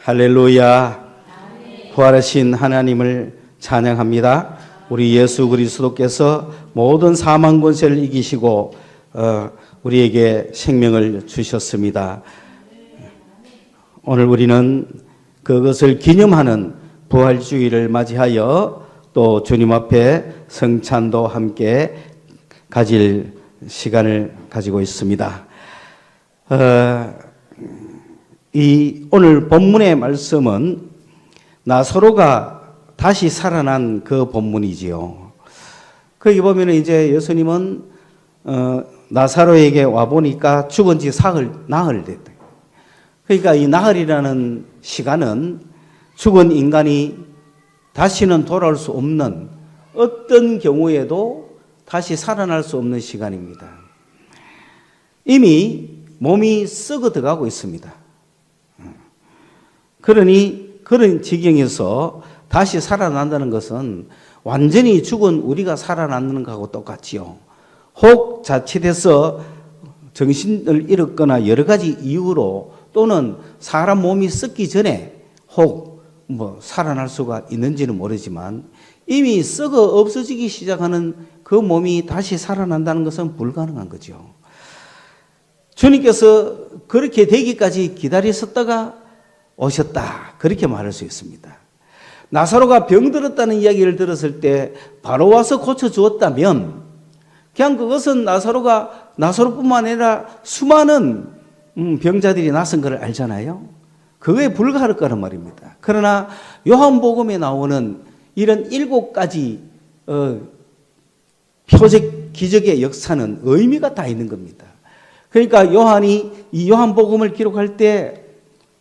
할렐루야. 부활하신 하나님을 찬양합니다. 우리 예수 그리스도께서 모든 사망 권세를 이기시고 우리에게 생명을 주셨습니다. 오늘 우리는 그것을 기념하는 부활주의를 맞이하여 또 주님 앞에 성찬도 함께 가질 시간을 가지고 있습니다. 이 오늘 본문의 말씀은 나사로가 다시 살아난 그 본문이지요. 거기 보면 이제 예수님은 나사로에게 와 보니까 죽은 지 나흘 됐다. 그러니까 이 나흘이라는 시간은 죽은 인간이 다시는 돌아올 수 없는 어떤 경우에도 다시 살아날 수 없는 시간입니다. 이미 몸이 썩어 들어가고 있습니다. 그러니 그런 지경에서 다시 살아난다는 것은 완전히 죽은 우리가 살아나는 것하고 똑같지요. 혹 자칫해서 정신을 잃었거나 여러 가지 이유로 또는 사람 몸이 썩기 전에 혹 살아날 수가 있는지는 모르지만 이미 썩어 없어지기 시작하는 그 몸이 다시 살아난다는 것은 불가능한 거죠. 주님께서 그렇게 되기까지 기다리셨다가 오셨다. 그렇게 말할 수 있습니다. 나사로가 병들었다는 이야기를 들었을 때 바로 와서 고쳐주었다면 그냥 그것은 나사로뿐만 아니라 수많은 병자들이 낯선 것을 알잖아요. 그거에 불과할 거란 말입니다. 그러나 요한복음에 나오는 이런 7가지 표적, 기적의 역사는 의미가 다 있는 겁니다. 그러니까 요한이 이 요한복음을 기록할 때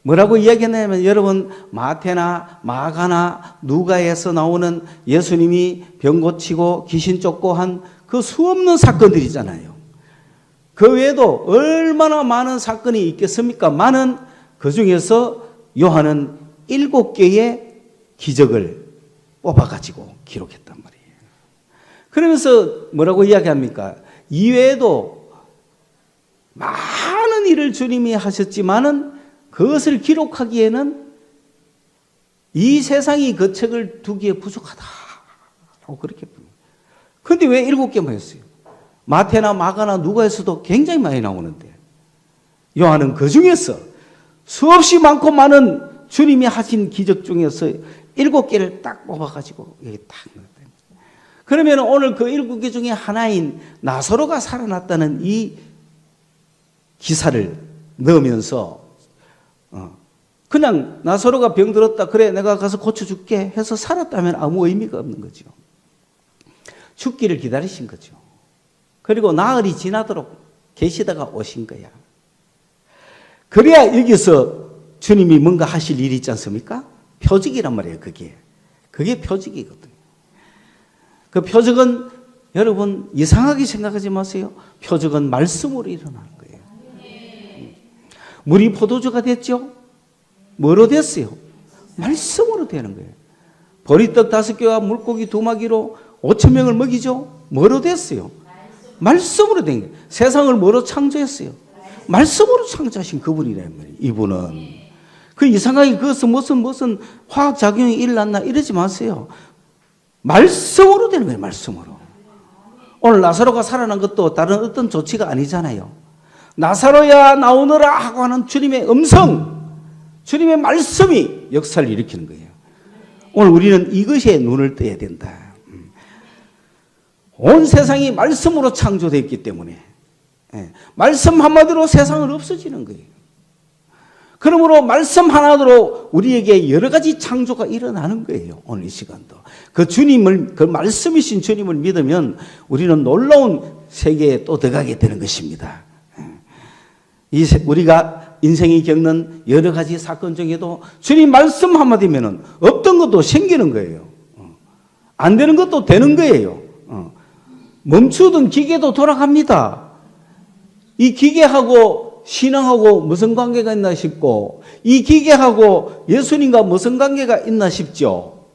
뭐라고 이야기했냐면 여러분 마태나 마가나 누가에서 나오는 예수님이 병 고치고 귀신 쫓고 한 그 수없는 사건들이잖아요. 그 외에도 얼마나 많은 사건이 있겠습니까? 많은 그 중에서 요한은 7개의 기적을 뽑아가지고 기록했단 말이에요. 그러면서 뭐라고 이야기합니까? 이외에도 많은 일을 주님이 하셨지만은 그것을 기록하기에는 이 세상이 그 책을 두기에 부족하다라고 그렇게 봅니다. 그런데 왜 7개만 했어요? 마태나 마가나 누가에서도 굉장히 많이 나오는데 요한은 그 중에서 수없이 많고 많은 주님이 하신 기적 중에서 7개를 딱 뽑아가지고 여기 딱 넣었다. 그러면 오늘 그 7개 중에 하나인 나사로가 살아났다는 이 기사를 넣으면서 그냥 나사로가 병들었다 그래 내가 가서 고쳐줄게 해서 살았다면 아무 의미가 없는 거죠. 죽기를 기다리신 거죠. 그리고 나흘이 지나도록 계시다가 오신 거야. 그래야 여기서 주님이 뭔가 하실 일이 있지 않습니까? 표적이란 말이에요. 그게 표적이거든요. 그 표적은 여러분 이상하게 생각하지 마세요. 표적은 말씀으로 일어나는 거예요. 물이 포도주가 됐죠? 뭐로 됐어요? 말씀으로 되는 거예요. 보리떡 5개와 물고기 2마리로 5,000명을 먹이죠? 뭐로 됐어요? 말씀으로 된 거예요. 세상을 뭐로 창조했어요? 말씀으로 창조하신 그분이란 말이에요. 이분은. 그 이상하게 그것은 무슨 화학작용이 일어났나 이러지 마세요. 말씀으로 되는 거예요. 말씀으로. 오늘 나사로가 살아난 것도 다른 어떤 조치가 아니잖아요. 나사로야 나오너라 하고 하는 주님의 음성, 주님의 말씀이 역사를 일으키는 거예요. 오늘 우리는 이것에 눈을 떠야 된다. 온 세상이 말씀으로 창조되었기 때문에 말씀 한마디로 세상은 없어지는 거예요. 그러므로 말씀 하나로 우리에게 여러 가지 창조가 일어나는 거예요. 오늘 이 시간도. 그 말씀이신 주님을 믿으면 우리는 놀라운 세계에 또 들어가게 되는 것입니다. 우리가 인생이 겪는 여러 가지 사건 중에도 주님 말씀 한마디면은 없던 것도 생기는 거예요. 안 되는 것도 되는 거예요. 멈추던 기계도 돌아갑니다. 이 기계하고 신앙하고 무슨 관계가 있나 싶고 이 기계하고 예수님과 무슨 관계가 있나 싶죠.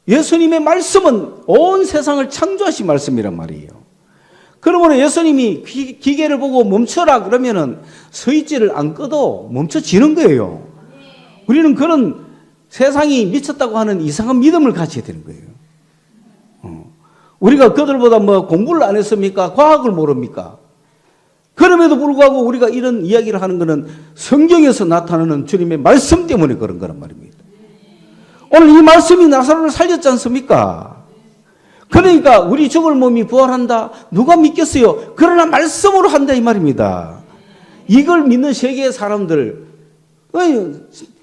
예수님의 말씀은 온 세상을 창조하신 말씀이란 말이에요. 그러므로 예수님이 기계를 보고 멈춰라 그러면은 스위치를 안 꺼도 멈춰지는 거예요. 우리는 그런 세상이 미쳤다고 하는 이상한 믿음을 가져야 되는 거예요. 우리가 그들보다 뭐 공부를 안 했습니까? 과학을 모릅니까? 그럼에도 불구하고 우리가 이런 이야기를 하는 것은 성경에서 나타나는 주님의 말씀 때문에 그런 거란 말입니다. 오늘 이 말씀이 나사로를 살렸지 않습니까? 그러니까 우리 죽을 몸이 부활한다. 누가 믿겠어요? 그러나 말씀으로 한다 이 말입니다. 이걸 믿는 세계의 사람들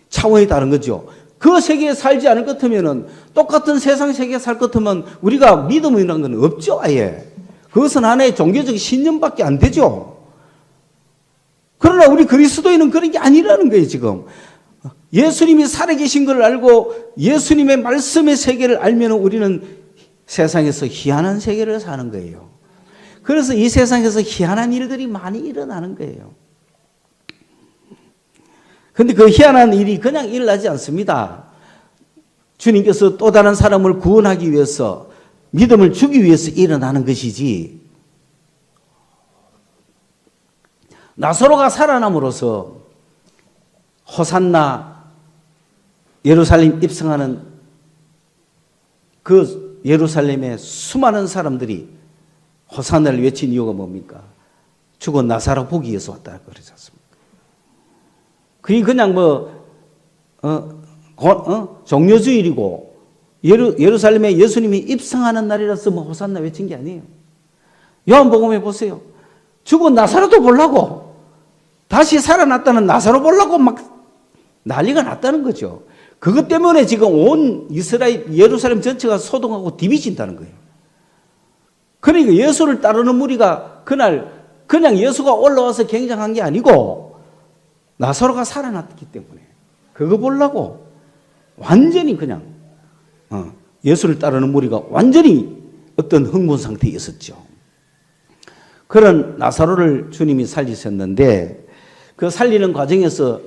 차원이 다른 거죠. 그 세계에 살지 않을 것 같으면 똑같은 세상 세계에 살 것 같으면 우리가 믿음이라는 건 없죠. 아예. 그것은 하나의 종교적 신념밖에 안 되죠. 그러나 우리 그리스도인은 그런 게 아니라는 거예요. 지금 예수님이 살아계신 걸 알고 예수님의 말씀의 세계를 알면 우리는 세상에서 희한한 세계를 사는 거예요. 그래서 이 세상에서 희한한 일들이 많이 일어나는 거예요. 그런데 그 희한한 일이 그냥 일어나지 않습니다. 주님께서 또 다른 사람을 구원하기 위해서 믿음을 주기 위해서 일어나는 것이지, 나사로가 살아남으로써 호산나 예루살렘 입성하는 그 예루살렘의 수많은 사람들이 호산나를 외친 이유가 뭡니까? 죽은 나사로 보기 위해서 왔다 그러지 않습니까? 그게 그냥 종료주일이고 예루살렘에 예수님이 입성하는 날이라서 뭐 호산나 외친 게 아니에요. 요한복음에 보세요. 죽은 나사로도 보려고, 다시 살아났다는 나사로 보려고 막 난리가 났다는 거죠. 그것 때문에 지금 온 이스라엘 예루살렘 전체가 소동하고 디비진다는 거예요. 그러니까 예수를 따르는 무리가 그날 그냥 예수가 올라와서 굉장한 게 아니고 나사로가 살아났기 때문에 그거 보려고 완전히 그냥 예수를 따르는 무리가 완전히 어떤 흥분 상태에 있었죠. 그런 나사로를 주님이 살리셨는데 그 살리는 과정에서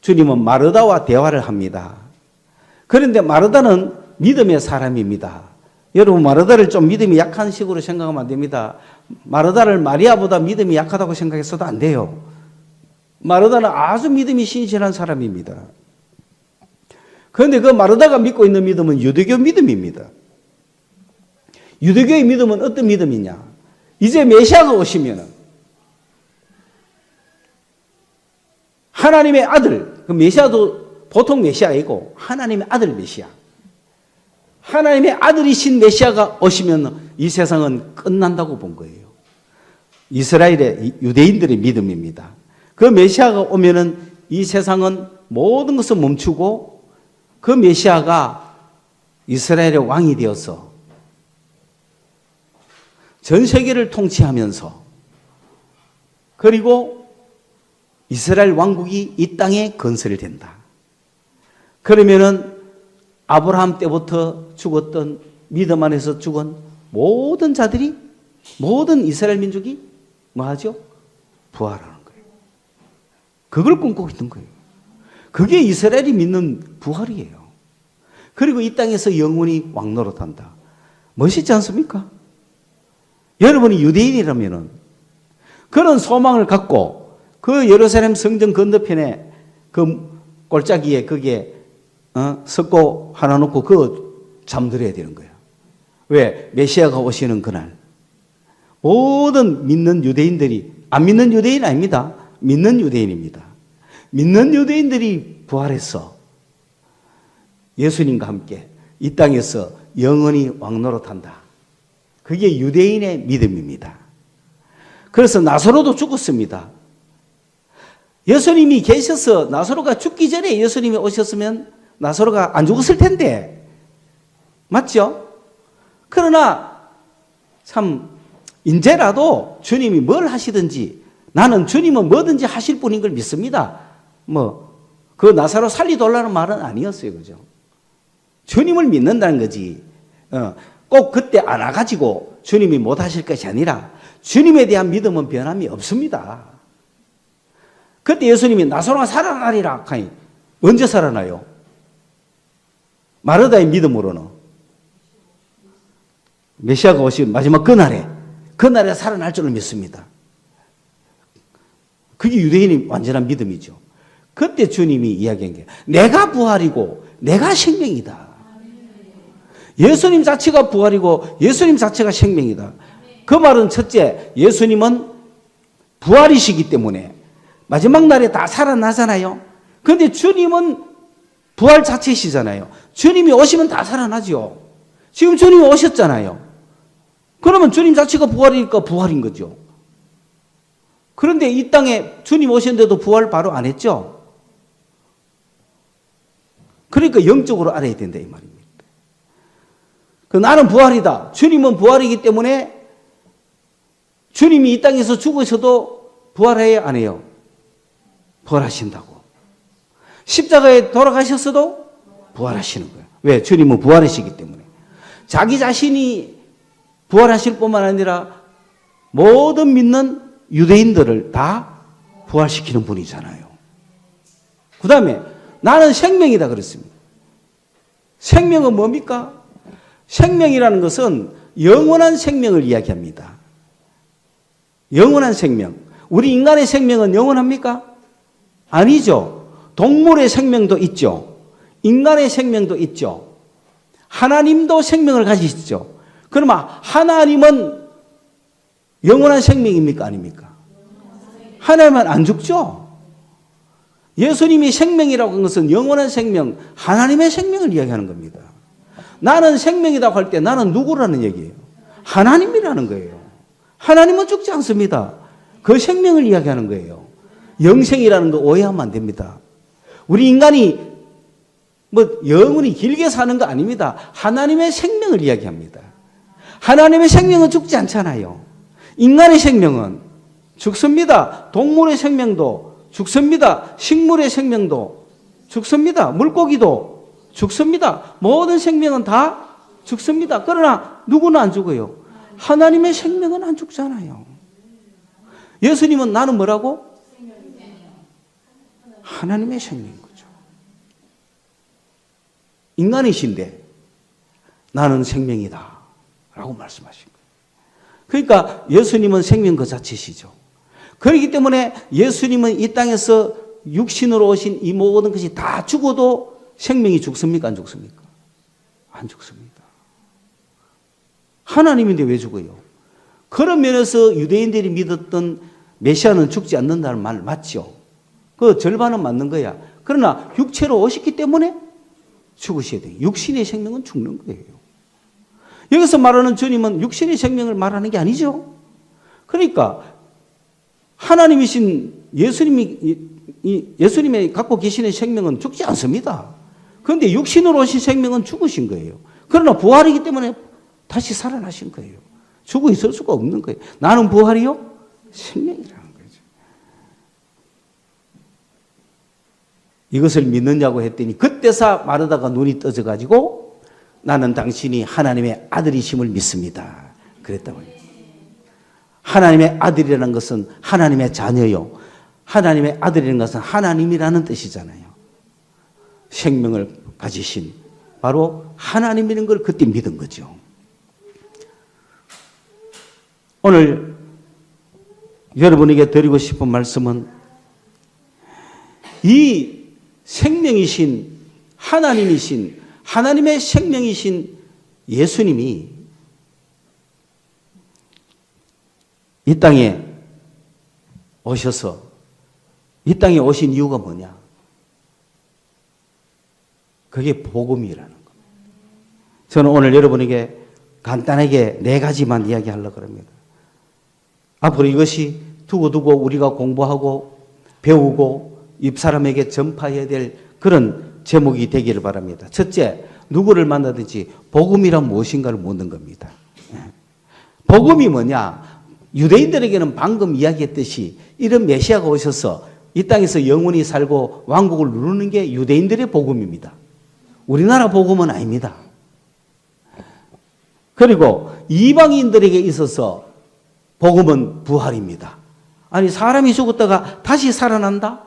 주님은 마르다와 대화를 합니다. 그런데 마르다는 믿음의 사람입니다. 여러분, 마르다를 좀 믿음이 약한 식으로 생각하면 안 됩니다. 마르다를 마리아보다 믿음이 약하다고 생각했어도 안 돼요. 마르다는 아주 믿음이 신실한 사람입니다. 그런데 그 마르다가 믿고 있는 믿음은 유대교 믿음입니다. 유대교의 믿음은 어떤 믿음이냐? 이제 메시아가 오시면 하나님의 아들, 그 메시아도 보통 메시아이고 하나님의 아들 메시아, 하나님의 아들이신 메시아가 오시면 이 세상은 끝난다고 본 거예요. 이스라엘의 유대인들의 믿음입니다. 그 메시아가 오면은 이 세상은 모든 것을 멈추고 그 메시아가 이스라엘의 왕이 되어서 전 세계를 통치하면서 그리고 이스라엘 왕국이 이 땅에 건설된다. 그러면은 아브라함 때부터 죽었던 믿음 안에서 죽은 모든 자들이, 모든 이스라엘 민족이 뭐하죠? 부활하는 거예요. 그걸 꿈꾸고 있는 거예요. 그게 이스라엘이 믿는 부활이에요. 그리고 이 땅에서 영원히 왕노릇한다. 멋있지 않습니까? 여러분이 유대인이라면은 그런 소망을 갖고 그 예루살렘 성전 건너편에 그 골짜기에 거기에 석고 하나 놓고 그 잠들어야 되는 거예요. 왜? 메시아가 오시는 그날 모든 믿는 유대인들이, 안 믿는 유대인 아닙니다. 믿는 유대인입니다. 믿는 유대인들이 부활해서 예수님과 함께 이 땅에서 영원히 왕노릇한다. 그게 유대인의 믿음입니다. 그래서 나사로도 죽었습니다. 예수님이 계셔서 나사로가 죽기 전에 예수님이 오셨으면 나사로가 안 죽었을 텐데, 맞죠? 그러나 참 이제라도 주님이 뭘 하시든지 나는 주님은 뭐든지 하실 분인 걸 믿습니다. 그 나사로 살리달라는 말은 아니었어요. 그죠? 주님을 믿는다는 거지. 꼭 그때 안 와가지고 주님이 못 하실 것이 아니라 주님에 대한 믿음은 변함이 없습니다. 그때 예수님이 나사로가 살아나리라 하니 언제 살아나요? 마르다의 믿음으로는 메시아가 오신 마지막 그날에 살아날 줄을 믿습니다. 그게 유대인의 완전한 믿음이죠. 그때 주님이 이야기한 게 내가 부활이고 내가 생명이다. 예수님 자체가 부활이고 예수님 자체가 생명이다. 그 말은 첫째, 예수님은 부활이시기 때문에 마지막 날에 다 살아나잖아요. 그런데 주님은 부활 자체시잖아요. 주님이 오시면 다 살아나죠. 지금 주님이 오셨잖아요. 그러면 주님 자체가 부활이니까 부활인 거죠. 그런데 이 땅에 주님 오셨는데도 부활 바로 안 했죠. 그러니까 영적으로 알아야 된다 이 말입니다. 나는 부활이다. 주님은 부활이기 때문에 주님이 이 땅에서 죽으셔도 부활해야 안 해요? 부활하신다고. 십자가에 돌아가셨어도 부활하시는 거예요. 왜? 주님은 부활이시기 때문에. 자기 자신이 부활하실 뿐만 아니라 모든 믿는 유대인들을 다 부활시키는 분이잖아요. 그 다음에 나는 생명이다 그랬습니다. 생명은 뭡니까? 생명이라는 것은 영원한 생명을 이야기합니다. 영원한 생명. 우리 인간의 생명은 영원합니까? 아니죠. 동물의 생명도 있죠. 인간의 생명도 있죠. 하나님도 생명을 가지시죠. 그러면 하나님은 영원한 생명입니까? 아닙니까? 하나님은 안 죽죠. 예수님이 생명이라고 한 것은 영원한 생명, 하나님의 생명을 이야기하는 겁니다. 나는 생명이라고 할 때 나는 누구라는 얘기예요? 하나님이라는 거예요. 하나님은 죽지 않습니다. 그 생명을 이야기하는 거예요. 영생이라는 거 오해하면 안 됩니다. 우리 인간이 영원히 길게 사는 거 아닙니다. 하나님의 생명을 이야기합니다. 하나님의 생명은 죽지 않잖아요. 인간의 생명은 죽습니다. 동물의 생명도 죽습니다. 식물의 생명도 죽습니다. 물고기도 죽습니다. 모든 생명은 다 죽습니다. 그러나 누구는 안 죽어요. 하나님의 생명은 안 죽잖아요. 예수님은 나는 뭐라고? 하나님의 생명인 거죠. 인간이신데 나는 생명이다 라고 말씀하신 거예요. 그러니까 예수님은 생명 그 자체시죠. 그렇기 때문에 예수님은 이 땅에서 육신으로 오신 이 모든 것이 다 죽어도 생명이 죽습니까? 안 죽습니까? 안 죽습니다. 하나님인데 왜 죽어요? 그런 면에서 유대인들이 믿었던 메시아는 죽지 않는다는 말 맞죠? 그 절반은 맞는 거야. 그러나 육체로 오셨기 때문에 죽으셔야 돼요. 육신의 생명은 죽는 거예요. 여기서 말하는 주님은 육신의 생명을 말하는 게 아니죠. 그러니까 하나님이신 예수님이 갖고 계시는 생명은 죽지 않습니다. 그런데 육신으로 오신 생명은 죽으신 거예요. 그러나 부활이기 때문에 다시 살아나신 거예요. 죽어 있을 수가 없는 거예요. 나는 부활이요? 생명이라는 거죠. 이것을 믿느냐고 했더니 그때서 마르다가 눈이 떠져가지고 나는 당신이 하나님의 아들이심을 믿습니다. 그랬다고 해요. 하나님의 아들이라는 것은 하나님의 자녀요. 하나님의 아들이라는 것은 하나님이라는 뜻이잖아요. 생명을 가지신 바로 하나님이라는 걸 그때 믿은 거죠. 오늘 여러분에게 드리고 싶은 말씀은 이 생명이신 하나님이신 하나님의 생명이신 예수님이 이 땅에 오셔서 이 땅에 오신 이유가 뭐냐? 그게 복음이라는 겁니다. 저는 오늘 여러분에게 간단하게 4가지만 이야기하려고 합니다. 앞으로 이것이 두고두고 우리가 공부하고 배우고 입사람에게 전파해야 될 그런 제목이 되기를 바랍니다. 첫째, 누구를 만나든지 복음이란 무엇인가를 묻는 겁니다. 복음이 뭐냐? 유대인들에게는 방금 이야기했듯이 이런 메시아가 오셔서 이 땅에서 영원히 살고 왕국을 누르는 게 유대인들의 복음입니다. 우리나라 복음은 아닙니다. 그리고 이방인들에게 있어서 복음은 부활입니다. 아니 사람이 죽었다가 다시 살아난다?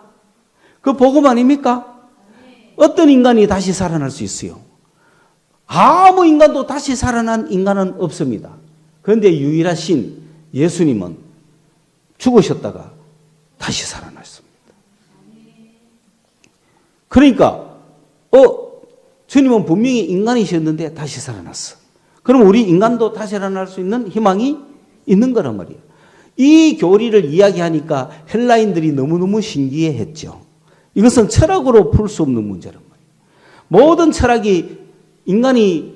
그 복음 아닙니까? 어떤 인간이 다시 살아날 수 있어요? 아무 인간도 다시 살아난 인간은 없습니다. 그런데 유일하신 예수님은 죽으셨다가 다시 살아났습니다. 그러니까 주님은 분명히 인간이셨는데 다시 살아났어. 그럼 우리 인간도 다시 살아날 수 있는 희망이 있는 거란 말이에요. 이 교리를 이야기하니까 헬라인들이 너무너무 신기해했죠. 이것은 철학으로 풀 수 없는 문제란 말이에요. 모든 철학이 인간이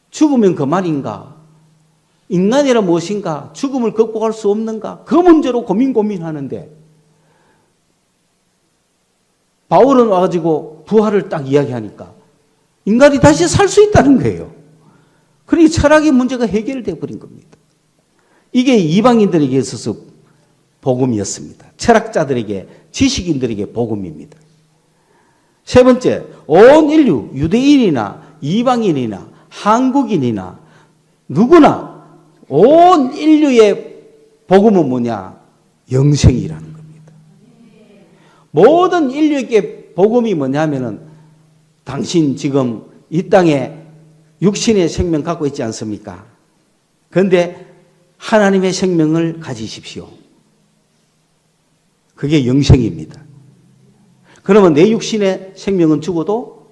죽으면 그만인가? 인간이란 무엇인가? 죽음을 극복할 수 없는가? 그 문제로 고민하는데 바울은 와가지고 부활을 딱 이야기하니까 인간이 다시 살 수 있다는 거예요. 그러니 철학의 문제가 해결되어 버린 겁니다. 이게 이방인들에게 있어서 복음이었습니다. 철학자들에게, 지식인들에게 복음입니다. 세 번째, 온 인류, 유대인이나 이방인이나 한국인이나 누구나 온 인류의 복음은 뭐냐? 영생이라는 겁니다. 모든 인류에게 복음이 뭐냐면은 당신 지금 이 땅에 육신의 생명 갖고 있지 않습니까? 그런데 하나님의 생명을 가지십시오. 그게 영생입니다. 그러면 내 육신의 생명은 죽어도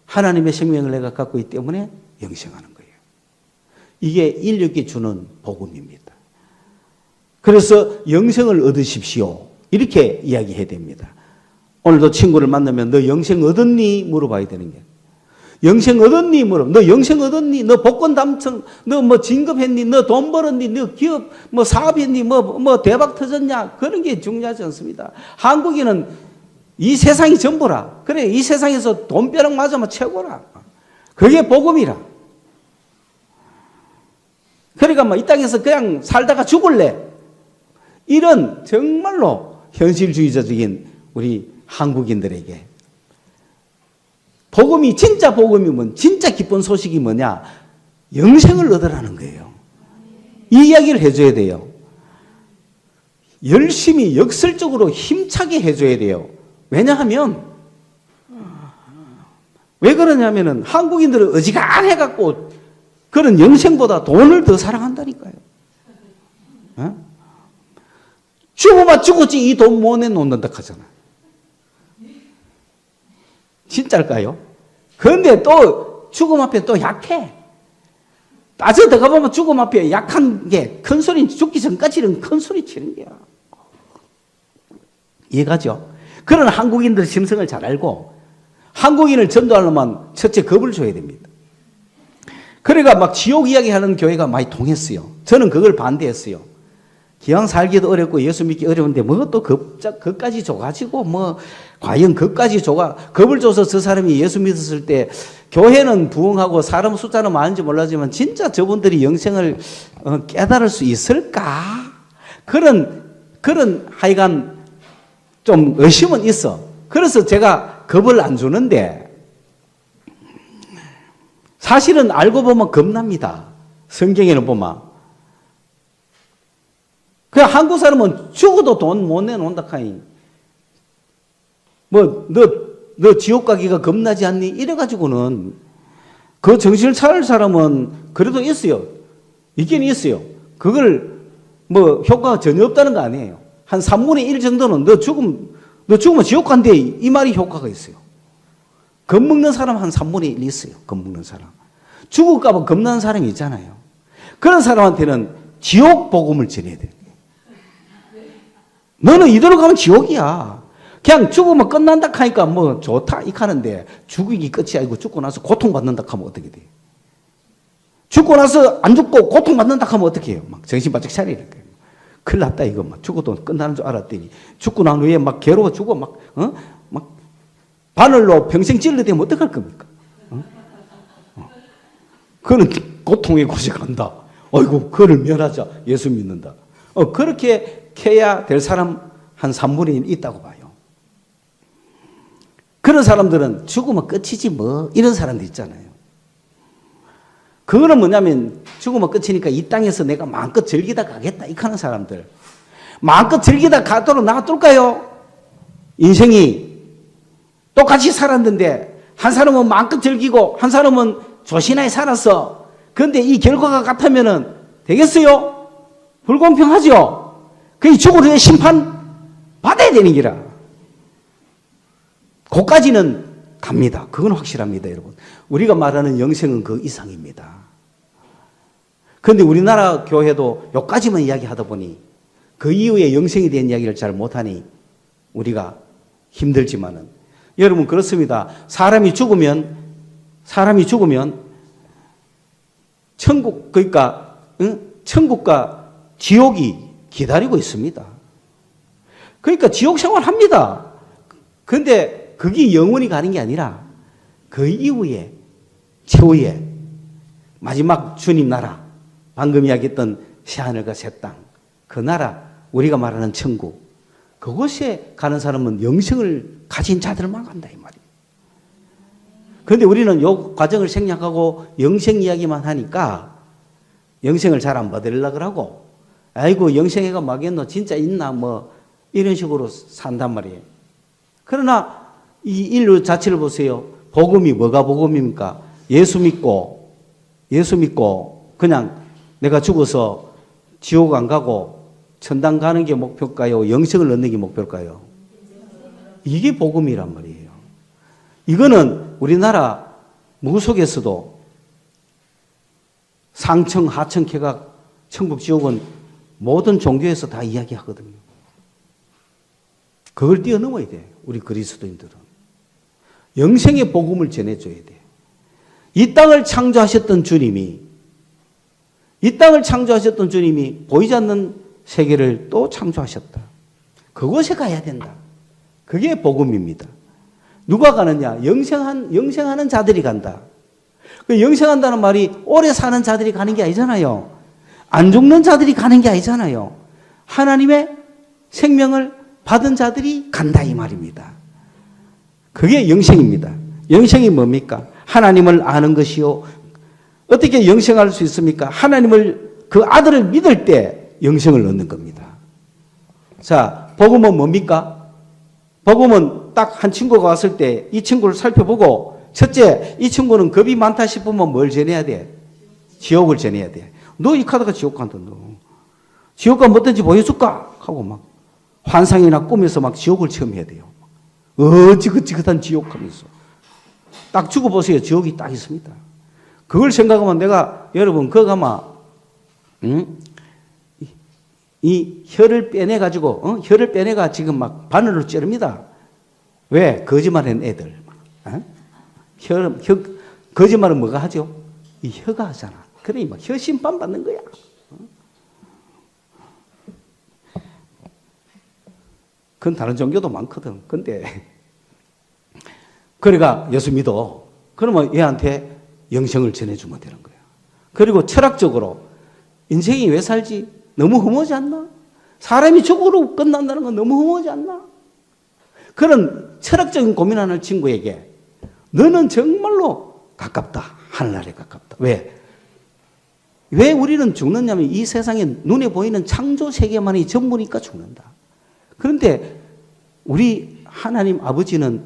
하나님의 생명을 내가 갖고 있기 때문에 영생하는 거예요. 이게 인류에게 주는 복음입니다. 그래서 영생을 얻으십시오. 이렇게 이야기해야 됩니다. 오늘도 친구를 만나면 너 영생 얻었니? 물어봐야 되는 게. 영생 얻었니? 너 영생 얻었니? 너 복권 당첨, 너 뭐 진급했니? 너 돈 벌었니? 너 기업 뭐 사업했니? 뭐 대박 터졌냐? 그런 게 중요하지 않습니다. 한국인은 이 세상이 전부라. 그래, 이 세상에서 돈벼락 맞으면 최고라. 그게 복음이라. 그러니까 뭐 이 땅에서 그냥 살다가 죽을래. 이런 정말로 현실주의자적인 우리 한국인들에게 복음이, 진짜 복음이면 진짜 기쁜 소식이 뭐냐? 영생을 얻으라는 거예요. 이 이야기를 해줘야 돼요. 열심히 역설적으로 힘차게 해줘야 돼요. 왜냐하면 왜 그러냐면은 한국인들은 어지간해갖고 그런 영생보다 돈을 더 사랑한다니까요. 죽어봐 죽었지 이 돈 못 내놓는다 하잖아. 진짜일까요? 그런데 또 죽음 앞에 또 약해. 빠져들어가 보면 죽음 앞에 약한 게 큰 소리, 죽기 전까지는 큰 소리 치는 거야. 이해가죠? 그런 한국인들 심성을 잘 알고 한국인을 전도하려면 첫째 겁을 줘야 됩니다. 그러니까 막 지옥 이야기하는 교회가 많이 통했어요. 저는 그걸 반대했어요. 기왕 살기도 어렵고 예수 믿기 어려운데 뭐 또 겁까지 줘가지고 뭐 과연 겁까지 줘가 겁을 줘서 저 사람이 예수 믿었을 때 교회는 부흥하고 사람 숫자는 많은지 몰라지만 진짜 저분들이 영생을 깨달을 수 있을까? 그런 하여간 좀 의심은 있어. 그래서 제가 겁을 안 주는데 사실은 알고 보면 겁납니다. 성경에는 보면. 그냥 한국 사람은 죽어도 돈 못 내놓는다 카니. 뭐, 너 지옥 가기가 겁나지 않니? 이래가지고는 그 정신을 차릴 사람은 그래도 있어요. 있긴 있어요. 그걸 뭐 효과가 전혀 없다는 거 아니에요. 한 3분의 1 정도는 너 죽으면 지옥 간대. 이 말이 효과가 있어요. 겁먹는 사람 한 3분의 1 있어요. 겁먹는 사람. 죽을까봐 겁나는 사람이 있잖아요. 그런 사람한테는 지옥 복음을 전해야 돼요. 너는 이대로 가면 지옥이야. 그냥 죽으면 끝난다 하니까 뭐 좋다 이 하는데 죽이기 끝이 아니고 죽고 나서 고통받는다 하면 어떻게 돼요? 죽고 나서 안 죽고 고통받는다 하면 어떻게 해요? 막 정신 바짝 차리니까. 큰일 났다 이거 막 죽어도 끝나는 줄 알았더니 죽고 난 후에 막 괴로워 죽어 막 바늘로 평생 찔러대면 어떡할 겁니까? 그는 고통에 고생한다. 어이구 그를 면하자. 예수 믿는다. 그렇게 해야 될 사람 한 3분의 1 있다고 봐요. 그런 사람들은 죽으면 끝이지 뭐 이런 사람들 있잖아요. 그거는 뭐냐면 죽으면 끝이니까 이 땅에서 내가 마음껏 즐기다 가겠다 이 하는 사람들. 마음껏 즐기다 가도록 놔둘까요? 인생이 똑같이 살았는데 한 사람은 마음껏 즐기고 한 사람은 조신하게 살았어. 그런데 이 결과가 같으면 되겠어요? 불공평하죠? 그게 죽을 후에 심판 받아야 되는 기라. 거기까지는 갑니다. 그건 확실합니다, 여러분. 우리가 말하는 영생은 그 이상입니다. 그런데 우리나라 교회도 여기까지만 이야기하다 보니 그 이후에 영생에 대한 이야기를 잘 못하니 우리가 힘들지만은, 여러분 그렇습니다. 사람이 죽으면 천국, 그러니까 천국과 지옥이 기다리고 있습니다. 그러니까 지옥 생활 합니다. 그런데 그게 영원히 가는 게 아니라 그 이후에 최후의 마지막 주님 나라, 방금 이야기했던 새하늘과 새 땅, 그 나라, 우리가 말하는 천국, 그곳에 가는 사람은 영생을 가진 자들만 간다 이 말이에요. 그런데 우리는 이 과정을 생략하고 영생 이야기만 하니까 영생을 잘 안 받으려고 하고, 아이고 영생애가 막겠노, 진짜 있나, 뭐 이런 식으로 산단 말이에요. 그러나 이 인류 자체를 보세요. 복음이 뭐가 복음입니까? 예수 믿고 그냥 내가 죽어서 지옥 안 가고 천당 가는 게 목표일까요? 영생을 얻는 게 목표일까요? 이게 복음이란 말이에요. 이거는 우리나라 무속에서도 상청, 하청, 쾌각, 천국, 지옥은 모든 종교에서 다 이야기하거든요. 그걸 뛰어넘어야 돼, 우리 그리스도인들은. 영생의 복음을 전해줘야 돼. 이 땅을 창조하셨던 주님이 보이지 않는 세계를 또 창조하셨다. 그곳에 가야 된다. 그게 복음입니다. 누가 가느냐? 영생하는 자들이 간다. 그 영생한다는 말이 오래 사는 자들이 가는 게 아니잖아요. 안 죽는 자들이 가는 게 아니잖아요. 하나님의 생명을 받은 자들이 간다 이 말입니다. 그게 영생입니다. 영생이 뭡니까? 하나님을 아는 것이요. 어떻게 영생할 수 있습니까? 하나님을, 그 아들을 믿을 때 영생을 얻는 겁니다. 자, 복음은 뭡니까? 복음은 딱 한 친구가 왔을 때 이 친구를 살펴보고, 첫째, 이 친구는 겁이 많다 싶으면 뭘 전해야 돼? 지옥을 전해야 돼. 너 이 카드가 지옥 간다, 너. 지옥 가면 어떤지 보여줄까? 하고 막 환상이나 꿈에서 막 지옥을 체험해야 돼요. 지긋지긋한 지옥 하면서. 딱 죽어보세요. 지옥이 딱 있습니다. 그걸 생각하면 내가, 여러분, 그거 아마, 이 혀를 빼내가지고, 혀를 빼내가 지금 막 바늘로 찌릅니다. 왜? 거짓말하는 애들. 거짓말은 뭐가 하죠? 이 혀가 하잖아. 그러니 막 혀 심판 받는 거야. 그건 다른 종교도 많거든. 근데, 그러니까 예수 믿어. 그러면 얘한테 영생을 전해주면 되는 거야. 그리고 철학적으로, 인생이 왜 살지? 너무 험하지 않나? 사람이 죽으로 끝난다는 건 너무 험하지 않나? 그런 철학적인 고민하는 친구에게 너는 정말로 가깝다. 하늘나라에 가깝다. 왜? 왜 우리는 죽느냐면 이 세상에 눈에 보이는 창조 세계만이 전부니까 죽는다. 그런데 우리 하나님 아버지는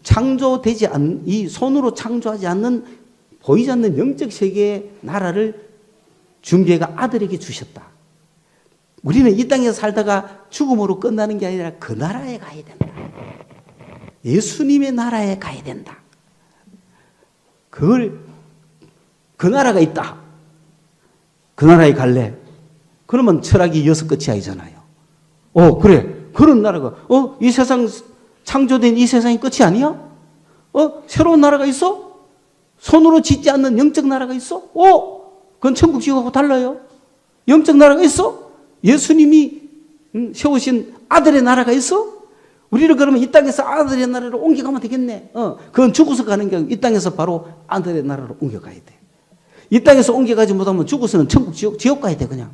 창조되지 않는, 이 손으로 창조하지 않는, 보이지 않는 영적 세계의 나라를 준비해가 아들에게 주셨다. 우리는 이 땅에서 살다가 죽음으로 끝나는 게 아니라 그 나라에 가야 된다. 예수님의 나라에 가야 된다. 그 나라가 있다. 그 나라에 갈래? 그러면 철학이 여섯 끝이 아니잖아요. 그래. 그런 나라가, 이 세상, 창조된 이 세상이 끝이 아니야? 새로운 나라가 있어? 손으로 짓지 않는 영적 나라가 있어? 그건 천국 지옥하고 달라요. 영적 나라가 있어? 예수님이 세우신 아들의 나라가 있어? 우리를 그러면 이 땅에서 아들의 나라로 옮겨가면 되겠네. 그건 죽어서 가는 게 아니고 이 땅에서 바로 아들의 나라로 옮겨가야 돼. 이 땅에서 옮겨가지 못하면 죽어서는 천국, 지옥 가야 돼, 그냥.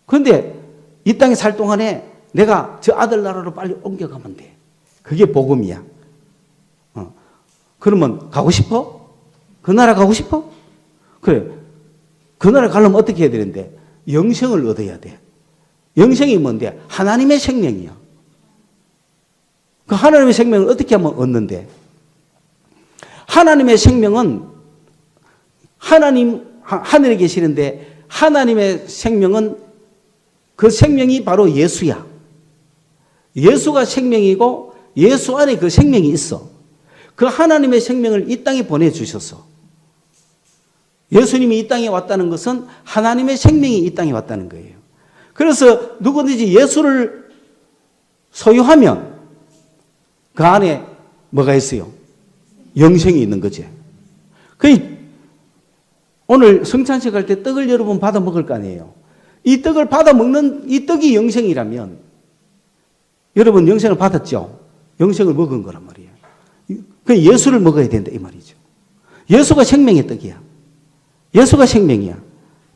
그런데 이 땅에 살 동안에 내가 저 아들 나라로 빨리 옮겨가면 돼. 그게 복음이야. 그러면 가고 싶어? 그 나라 가고 싶어? 그래. 그 나라 가려면 어떻게 해야 되는데? 영생을 얻어야 돼. 영생이 뭔데? 하나님의 생명이야. 그 하나님의 생명을 어떻게 하면 얻는데? 하나님의 생명은 하늘에 계시는데 하나님의 생명은 그 생명이 바로 예수야. 예수가 생명이고 예수 안에 그 생명이 있어. 그 하나님의 생명을 이 땅에 보내주셔서 예수님이 이 땅에 왔다는 것은 하나님의 생명이 이 땅에 왔다는 거예요. 그래서 누구든지 예수를 소유하면 그 안에 뭐가 있어요? 영생이 있는 거지. 오늘 성찬식 할 때 떡을 여러분 받아 먹을 거 아니에요. 이 떡을 받아 먹는 이 떡이 영생이라면 여러분 영생을 받았죠? 영생을 먹은 거란 말이에요. 그 예수를 먹어야 된다 이 말이죠. 예수가 생명의 떡이야. 예수가 생명이야.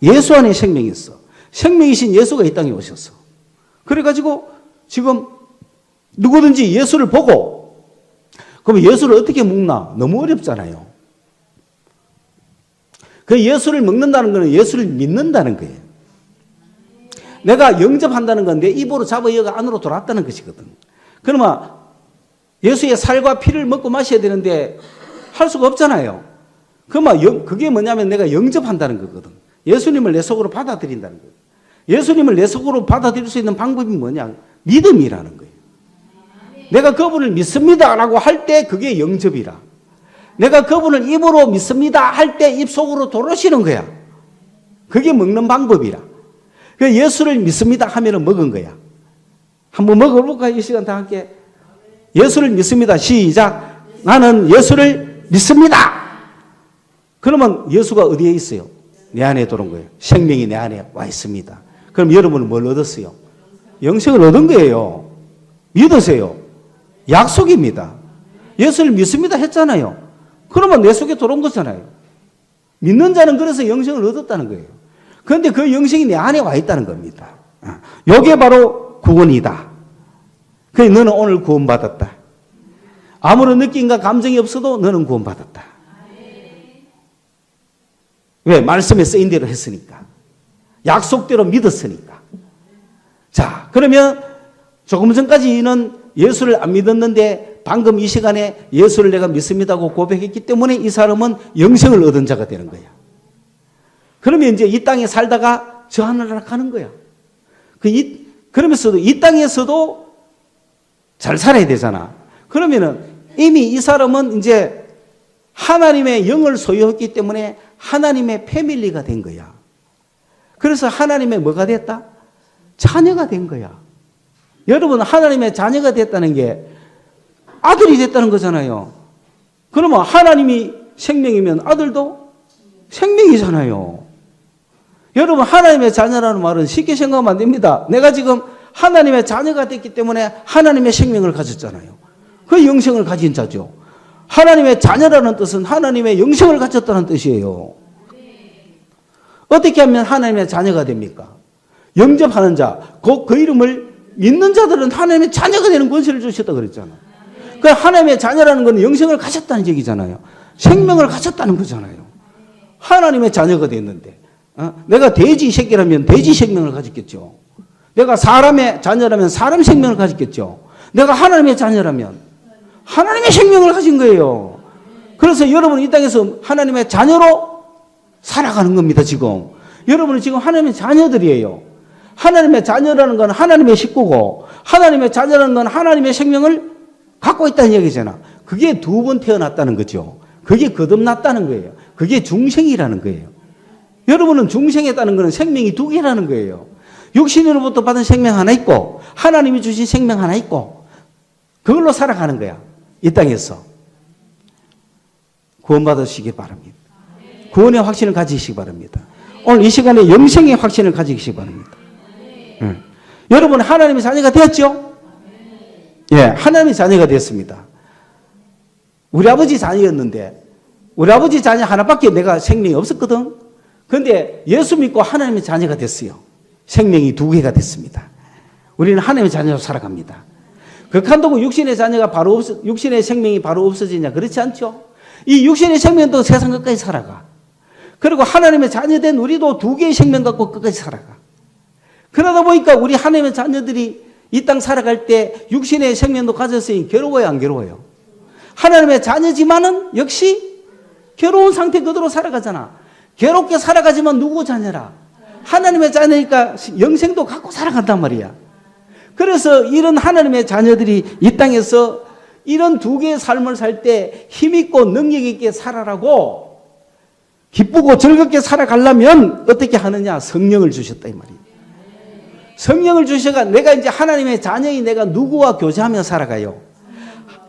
예수 안에 생명이 있어. 생명이신 예수가 이 땅에 오셨어. 그래가지고 지금 누구든지 예수를 보고 그럼 예수를 어떻게 먹나? 너무 어렵잖아요. 그 예수를 먹는다는 것은 예수를 믿는다는 거예요. 내가 영접한다는 건 내 입으로 잡아 여가 안으로 들어왔다는 것이거든. 그러면 예수의 살과 피를 먹고 마셔야 되는데 할 수가 없잖아요. 그러면 그게 뭐냐면 내가 영접한다는 거거든. 예수님을 내 속으로 받아들인다는 거예요. 예수님을 내 속으로 받아들일 수 있는 방법이 뭐냐? 믿음이라는 거예요. 내가 그분을 믿습니다라고 할 때 그게 영접이라. 내가 그분을 입으로 믿습니다 할 때 입속으로 들어오시는 거야. 그게 먹는 방법이라. 그 예수를 믿습니다 하면은 먹은 거야. 한번 먹어볼까? 이 시간 다 함께. 예수를 믿습니다. 시작. 나는 예수를 믿습니다. 그러면 예수가 어디에 있어요? 내 안에 들어온 거예요. 생명이 내 안에 와 있습니다. 그럼 여러분은 뭘 얻었어요? 영생을 얻은 거예요. 믿으세요. 약속입니다. 예수를 믿습니다 했잖아요. 그러면 내 속에 들어온 거잖아요. 믿는 자는 그래서 영생을 얻었다는 거예요. 그런데 그 영생이 내 안에 와 있다는 겁니다. 이게 바로 구원이다. 그래서 너는 오늘 구원받았다. 아무런 느낌과 감정이 없어도 너는 구원받았다. 왜? 말씀에 쓰인 대로 했으니까. 약속대로 믿었으니까. 자, 그러면 조금 전까지는 예수를 안 믿었는데 방금 이 시간에 예수를 내가 믿습니다고 고백했기 때문에 이 사람은 영생을 얻은 자가 되는 거야. 그러면 이제 이 땅에 살다가 저 하늘나라 가는 거야. 그러면서도 이 땅에서도 잘 살아야 되잖아. 그러면은 이미 이 사람은 이제 하나님의 영을 소유했기 때문에 하나님의 패밀리가 된 거야. 그래서 하나님의 뭐가 됐다? 자녀가 된 거야. 여러분 하나님의 자녀가 됐다는 게 아들이 됐다는 거잖아요. 그러면 하나님이 생명이면 아들도 생명이잖아요. 여러분 하나님의 자녀라는 말은 쉽게 생각하면 안 됩니다. 내가 지금 하나님의 자녀가 됐기 때문에 하나님의 생명을 가졌잖아요. 그 영생을 가진 자죠. 하나님의 자녀라는 뜻은 하나님의 영생을 가졌다는 뜻이에요. 어떻게 하면 하나님의 자녀가 됩니까? 영접하는 자, 그 이름을 믿는 자들은 하나님의 자녀가 되는 권세를 주셨다고 그랬잖아. 그 하나님의 자녀라는 건 영생을 가졌다는 얘기잖아요. 생명을 가졌다는 거잖아요. 하나님의 자녀가 됐는데 내가 돼지 새끼라면 돼지 생명을 가졌겠죠. 내가 사람의 자녀라면 사람 생명을 가졌겠죠. 내가 하나님의 자녀라면 하나님의 생명을 가진 거예요. 그래서 여러분은 이 땅에서 하나님의 자녀로 살아가는 겁니다. 지금 여러분은 지금 하나님의 자녀들이에요. 하나님의 자녀라는 건 하나님의 식구고 하나님의 자녀라는 건 하나님의 생명을 갖고 있다는 얘기잖아. 그게 두 번 태어났다는 거죠. 그게 거듭났다는 거예요. 그게 중생이라는 거예요. 여러분은 중생했다는 것은 생명이 두 개라는 거예요. 육신으로부터 받은 생명 하나 있고 하나님이 주신 생명 하나 있고 그걸로 살아가는 거야. 이 땅에서. 구원받으시기 바랍니다. 구원의 확신을 가지시기 바랍니다. 오늘 이 시간에 영생의 확신을 가지시기 바랍니다. 여러분 하나님의 자녀가 되었죠? 예, 하나님의 자녀가 됐습니다. 우리 아버지 자녀였는데 우리 아버지 자녀 하나밖에 내가 생명이 없었거든. 그런데 예수 믿고 하나님의 자녀가 됐어요. 생명이 두 개가 됐습니다. 우리는 하나님의 자녀로 살아갑니다. 그렇다고 육신의 자녀가 육신의 생명이 바로 없어지냐? 그렇지 않죠? 이 육신의 생명도 세상 끝까지 살아가. 그리고 하나님의 자녀된 우리도 두 개의 생명 갖고 끝까지 살아가. 그러다 보니까 우리 하나님의 자녀들이 이 땅 살아갈 때 육신의 생명도 가졌으니 괴로워요, 안 괴로워요? 하나님의 자녀지만은 역시 괴로운 상태 그대로 살아가잖아. 괴롭게 살아가지만 누구 자녀라? 하나님의 자녀니까 영생도 갖고 살아간단 말이야. 그래서 이런 하나님의 자녀들이 이 땅에서 이런 두 개의 삶을 살 때 힘있고 능력있게 살아라고 기쁘고 즐겁게 살아가려면 어떻게 하느냐? 성령을 주셨다 이 말이에요. 성령을 주셔가 내가 이제 하나님의 자녀인 내가 누구와 교제하며 살아가요?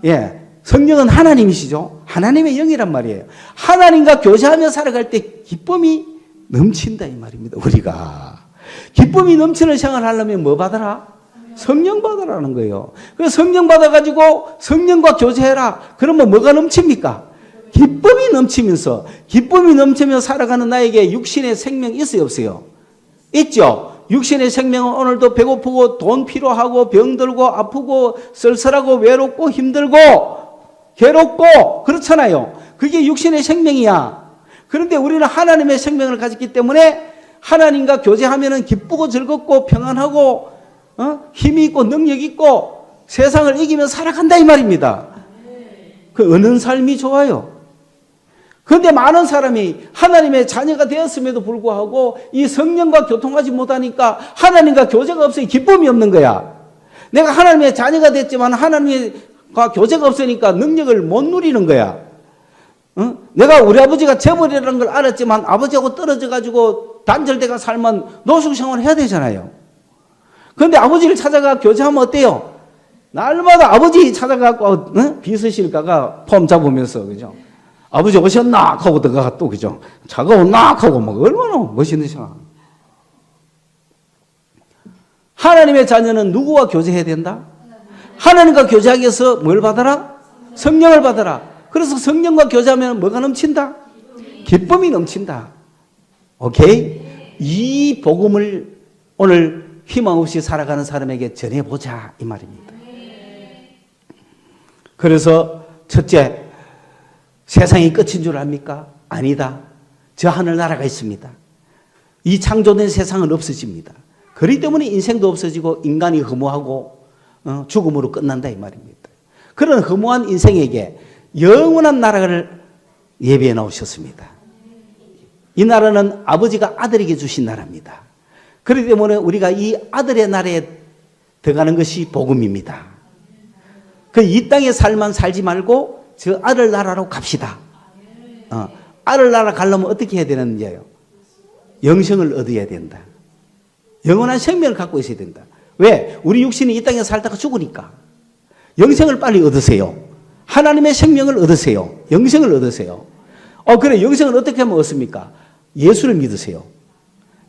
예. 성령은 하나님이시죠. 하나님의 영이란 말이에요. 하나님과 교제하며 살아갈 때 기쁨이 넘친다 이 말입니다. 우리가 기쁨이 넘치는 생활을 하려면 뭐 받아라? 성령 받아라는 거예요. 그래서 성령 받아가지고 성령과 교제해라. 그러면 뭐가 넘칩니까? 기쁨이 넘치면서 기쁨이 넘치며 살아가는 나에게 육신의 생명 있어요 없어요? 있죠. 육신의 생명은 오늘도 배고프고 돈 필요하고 병들고 아프고 쓸쓸하고 외롭고 힘들고 괴롭고 그렇잖아요. 그게 육신의 생명이야. 그런데 우리는 하나님의 생명을 가졌기 때문에 하나님과 교제하면 기쁘고 즐겁고 평안하고 힘이 있고 능력이 있고 세상을 이기며 살아간다 이 말입니다. 그 어느 삶이 좋아요? 그런데 많은 사람이 하나님의 자녀가 되었음에도 불구하고 이 성령과 교통하지 못하니까 하나님과 교제가 없으니 기쁨이 없는 거야. 내가 하나님의 자녀가 됐지만 하나님과 교제가 없으니까 능력을 못 누리는 거야. 내가 우리 아버지가 재벌이라는 걸 알았지만 아버지하고 떨어져 가지고 단절돼가 살면 노숙 생활을 해야 되잖아요. 그런데 아버지를 찾아가 교제하면 어때요? 날마다 아버지 찾아가고 비서실 가가 폼 잡으면서 그죠? 아버지 오셨나? 하고 들어가가 또 그죠? 차가 온나? 하고 막 얼마나 멋있는 생각. 하나님의 자녀는 누구와 교제해야 된다? 하나님과 교제하기 위해서 뭘 받아라? 성령을 받아라. 그래서 성령과 교제하면 뭐가 넘친다? 기쁨이 넘친다. 오케이? 이 복음을 오늘 희망 없이 살아가는 사람에게 전해보자 이 말입니다. 그래서 첫째, 세상이 끝인 줄 압니까? 아니다. 저 하늘나라가 있습니다. 이 창조된 세상은 없어집니다. 그렇기 때문에 인생도 없어지고 인간이 허무하고 죽음으로 끝난다 이 말입니다. 그런 허무한 인생에게 영원한 나라를 예비해 놓으셨습니다. 이 나라는 아버지가 아들에게 주신 나라입니다. 그렇기 때문에 우리가 이 아들의 나라에 들어가는 것이 복음입니다. 그 이 땅의 삶만 살지 말고 저 아들 나라로 갑시다. 아들 나라 가려면 어떻게 해야 되는지요? 영생을 얻어야 된다. 영원한 생명을 갖고 있어야 된다. 왜? 우리 육신이 이 땅에 살다가 죽으니까. 영생을 빨리 얻으세요. 하나님의 생명을 얻으세요. 영생을 얻으세요. 그래 영생을 어떻게 하면 얻습니까? 예수를 믿으세요.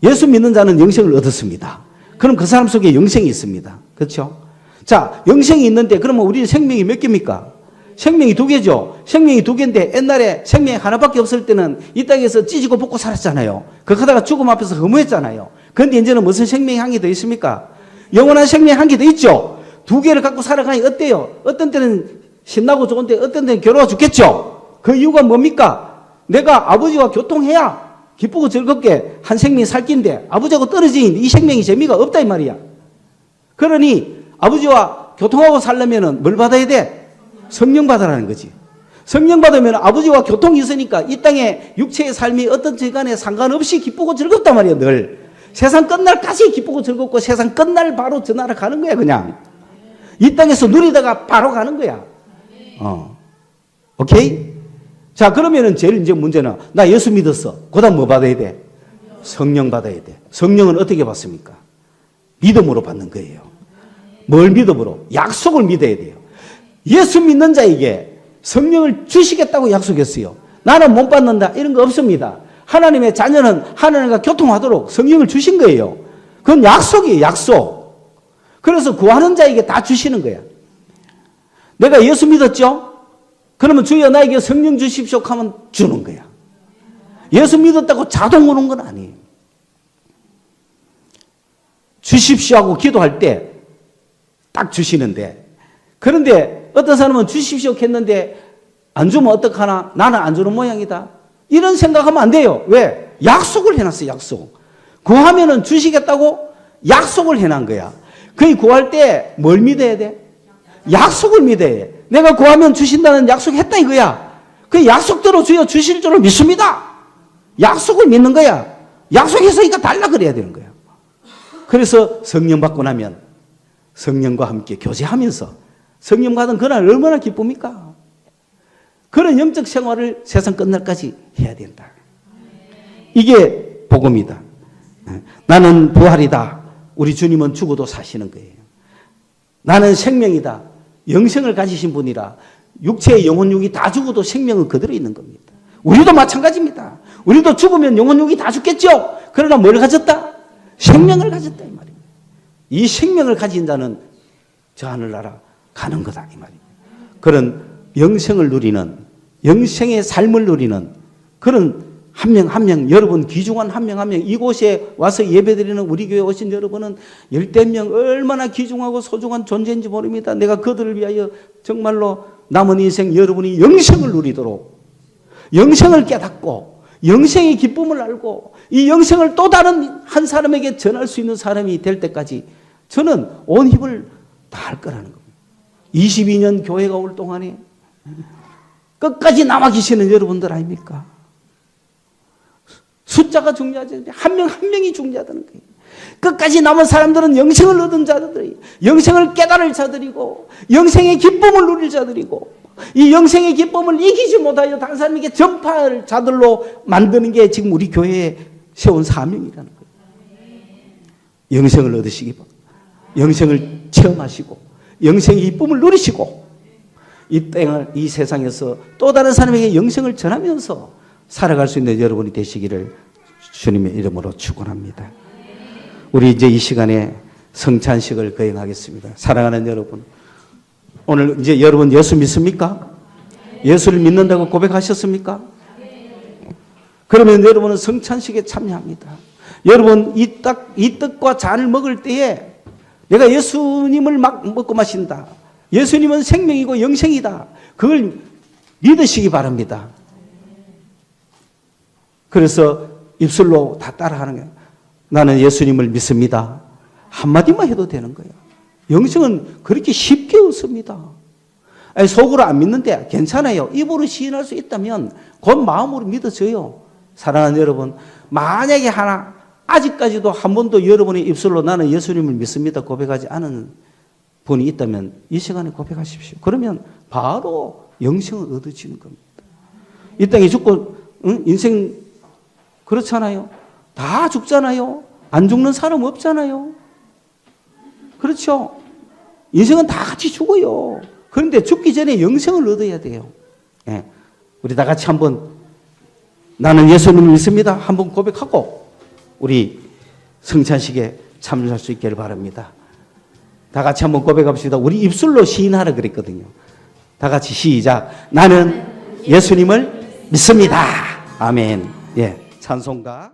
예수 믿는 자는 영생을 얻었습니다. 그럼 그 사람 속에 영생이 있습니다. 그렇죠? 자, 영생이 있는데 그러면 우리 생명이 몇 개입니까? 생명이 두 개죠. 생명이 두 개인데 옛날에 생명이 하나밖에 없을 때는 이 땅에서 찢고 볶고 살았잖아요. 그렇게 하다가 죽음 앞에서 허무했잖아요. 그런데 이제는 무슨 생명이 한 개 더 있습니까? 영원한 생명이 한 개 더 있죠. 두 개를 갖고 살아가니 어때요? 어떤 때는 신나고 좋은데 어떤 때는 괴로워 죽겠죠. 그 이유가 뭡니까? 내가 아버지와 교통해야 기쁘고 즐겁게 한 생명이 살 긴데 아버지하고 떨어지니 이 생명이 재미가 없다 이 말이야. 그러니 아버지와 교통하고 살려면 뭘 받아야 돼? 성령 받으라는 거지. 성령 받으면 아버지와 교통이 있으니까 이 땅에 육체의 삶이 어떤지 간에 상관없이 기쁘고 즐겁단 말이야. 늘 세상 끝날까지 기쁘고 즐겁고 세상 끝날 바로 저 나라 가는 거야. 그냥 이 땅에서 누리다가 바로 가는 거야. 오케이? 자, 그러면은 제일 이제 문제는 나 예수 믿었어. 그다음 뭐 받아야 돼? 성령 받아야 돼. 성령은 어떻게 받습니까? 믿음으로 받는 거예요. 뭘 믿음으로? 약속을 믿어야 돼요. 예수 믿는 자에게 성령을 주시겠다고 약속했어요. 나는 못 받는다 이런 거 없습니다. 하나님의 자녀는 하나님과 교통하도록 성령을 주신 거예요. 그건 약속이에요. 약속. 그래서 구하는 자에게 다 주시는 거야. 내가 예수 믿었죠? 그러면 주여 나에게 성령 주십시오 하면 주는 거야. 예수 믿었다고 자동 오는 건 아니에요. 주십시오 하고 기도할 때 딱 주시는데, 그런데 어떤 사람은 주십시오 했는데 안 주면 어떡하나? 나는 안 주는 모양이다. 이런 생각하면 안 돼요. 왜? 약속을 해놨어요. 약속. 구하면은 주시겠다고 약속을 해놓은 거야. 그 구할 때 뭘 믿어야 돼? 약속을 믿어야 돼. 내가 구하면 주신다는 약속했다 이거야. 그 약속대로 주여 주실 줄을 믿습니다. 약속을 믿는 거야. 약속했으니까 달라 그래야 되는 거야. 그래서 성령 받고 나면 성령과 함께 교제하면서 성령 받은 그날 얼마나 기쁩니까? 그런 영적 생활을 세상 끝날까지 해야 된다. 이게 복음이다. 나는 부활이다. 우리 주님은 죽어도 사시는 거예요. 나는 생명이다. 영생을 가지신 분이라 육체의 영혼육이 다 죽어도 생명은 그대로 있는 겁니다. 우리도 마찬가지입니다. 우리도 죽으면 영혼육이 다 죽겠죠. 그러나 뭘 가졌다? 생명을 가졌다 이 말입니다. 이 생명을 가진 자는 저 하늘나라 가는 거다 이 말입니다. 그런 영생을 누리는, 영생의 삶을 누리는 그런 한 명 한 명, 여러분 귀중한 한 명 한 명, 이곳에 와서 예배드리는 우리 교회 오신 여러분은 열댓 명 얼마나 귀중하고 소중한 존재인지 모릅니다. 내가 그들을 위하여 정말로 남은 인생 여러분이 영생을 누리도록, 영생을 깨닫고 영생의 기쁨을 알고 이 영생을 또 다른 한 사람에게 전할 수 있는 사람이 될 때까지 저는 온 힘을 다할 거라는 겁니다. 22년 교회가 올 동안에 끝까지 남아 계시는 여러분들 아닙니까? 숫자가 중요하지, 한 명 한 명이 중요하다는 거예요. 끝까지 남은 사람들은 영생을 얻은 자들이, 영생을 깨달을 자들이고 영생의 기쁨을 누릴 자들이고 이 영생의 기쁨을 이기지 못하여 다른 사람에게 전파할 자들로 만드는 게 지금 우리 교회에 세운 사명이라는 거예요. 영생을 얻으시기 바랍니다. 영생을 체험하시고 영생의 기쁨을 누리시고 이 세상에서 또 다른 사람에게 영생을 전하면서 살아갈 수 있는 여러분이 되시기를 주님의 이름으로 축원합니다. 우리 이제 이 시간에 성찬식을 거행하겠습니다. 사랑하는 여러분, 오늘 이제 여러분 예수 믿습니까? 예수를 믿는다고 고백하셨습니까? 그러면 여러분은 성찬식에 참여합니다. 여러분 이 떡과 잔을 먹을 때에 내가 예수님을 막 먹고 마신다. 예수님은 생명이고 영생이다. 그걸 믿으시기 바랍니다. 그래서 입술로 다 따라하는 거예요. 나는 예수님을 믿습니다. 한마디만 해도 되는 거예요. 영생은 그렇게 쉽게 얻습니다. 아니, 속으로 안 믿는데 괜찮아요. 입으로 시인할 수 있다면 곧 마음으로 믿어져요. 사랑하는 여러분, 만약에 아직까지도 한 번도 여러분의 입술로 나는 예수님을 믿습니다 고백하지 않은 분이 있다면 이 시간에 고백하십시오. 그러면 바로 영생을 얻어지는 겁니다. 이 땅에 죽고 인생 그렇잖아요. 다 죽잖아요. 안 죽는 사람 없잖아요. 그렇죠? 인생은 다 같이 죽어요. 그런데 죽기 전에 영생을 얻어야 돼요. 예. 우리 다 같이 한번 나는 예수님을 믿습니다 한번 고백하고 우리 성찬식에 참여할 수 있기를 바랍니다. 다 같이 한번 고백합시다. 우리 입술로 시인하라 그랬거든요. 다 같이 시작. 나는 예수님을 믿습니다. 아멘. 예. 찬송가